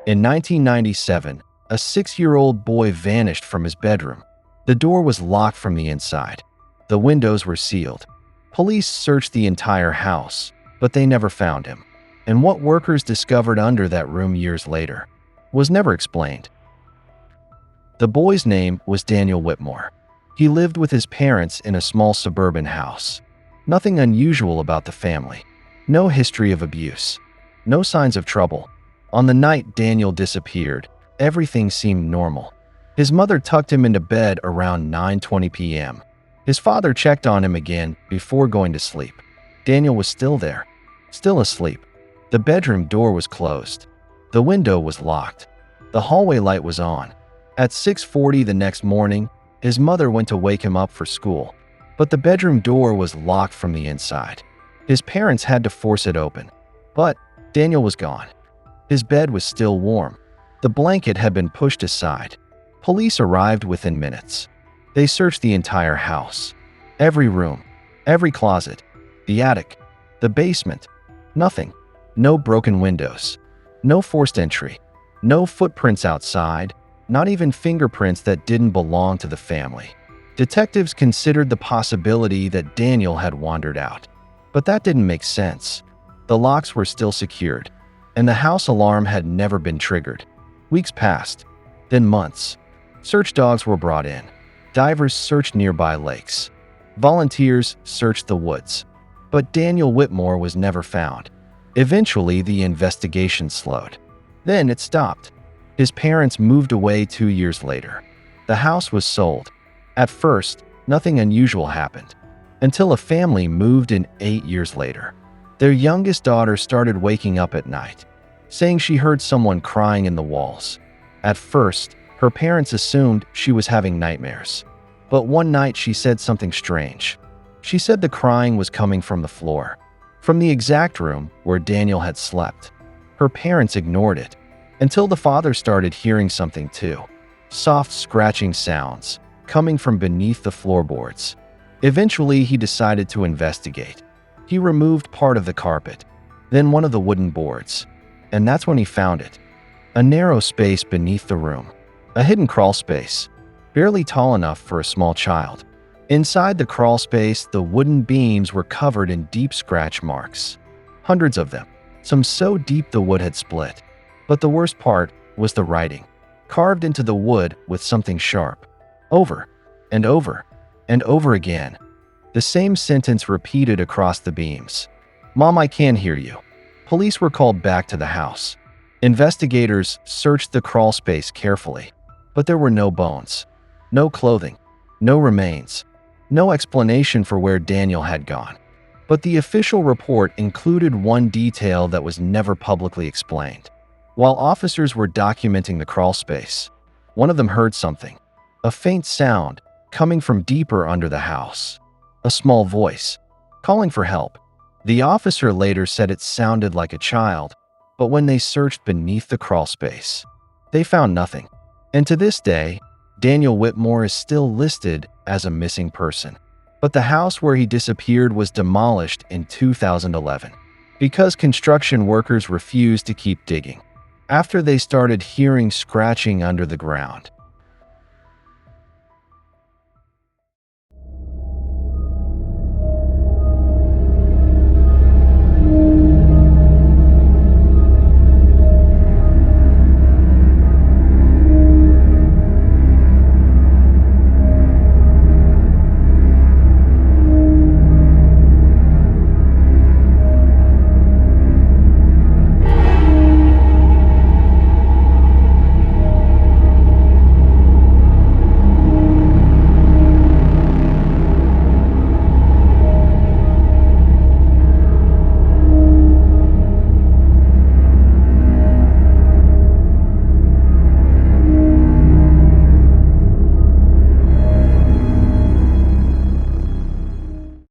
In 1997, a 6-year-old boy vanished from his bedroom. The door was locked from the inside. The windows were sealed. Police searched the entire house, but they never found him. And what workers discovered under that room years later was never explained. The boy's name was Daniel Whitmore. He lived with his parents in a small suburban house. Nothing unusual about the family. No history of abuse. No signs of trouble. On the night Daniel disappeared, everything seemed normal. His mother tucked him into bed around 9:20 p.m. His father checked on him again before going to sleep. Daniel was still there, still asleep. The bedroom door was closed. The window was locked. The hallway light was on. At 6:40 the next morning, his mother went to wake him up for school, but the bedroom door was locked from the inside. His parents had to force it open, but Daniel was gone. His bed was still warm. The blanket had been pushed aside. Police arrived within minutes. They searched the entire house. Every room, every closet, the attic, the basement. Nothing. No broken windows. No forced entry. No footprints outside. Not even fingerprints that didn't belong to the family. Detectives considered the possibility that Daniel had wandered out. But that didn't make sense. The locks were still secured, and the house alarm had never been triggered. Weeks passed, then months. Search dogs were brought in. Divers searched nearby lakes. Volunteers searched the woods. But Daniel Whitmore was never found. Eventually, the investigation slowed. Then it stopped. His parents moved away 2 years later. The house was sold. At first, nothing unusual happened, until a family moved in 8 years later. Their youngest daughter started waking up at night, saying she heard someone crying in the walls. At first, her parents assumed she was having nightmares. But one night she said something strange. She said the crying was coming from the floor, from the exact room where Daniel had slept. Her parents ignored it, until the father started hearing something too. Soft scratching sounds coming from beneath the floorboards. Eventually, he decided to investigate. He removed part of the carpet, then one of the wooden boards, and that's when he found it. A narrow space beneath the room. A hidden crawl space, barely tall enough for a small child. Inside the crawl space, the wooden beams were covered in deep scratch marks. Hundreds of them, some so deep the wood had split. But the worst part was the writing, carved into the wood with something sharp. Over and over and over again. The same sentence repeated across the beams. "Mom, I can't hear you." Police were called back to the house. Investigators searched the crawl space carefully, but there were no bones, no clothing, no remains, no explanation for where Daniel had gone. But the official report included one detail that was never publicly explained. While officers were documenting the crawl space, one of them heard something, a faint sound coming from deeper under the house. A small voice, calling for help. The officer later said it sounded like a child, but when they searched beneath the crawl space, they found nothing. And to this day, Daniel Whitmore is still listed as a missing person. But the house where he disappeared was demolished in 2011 because construction workers refused to keep digging after they started hearing scratching under the ground.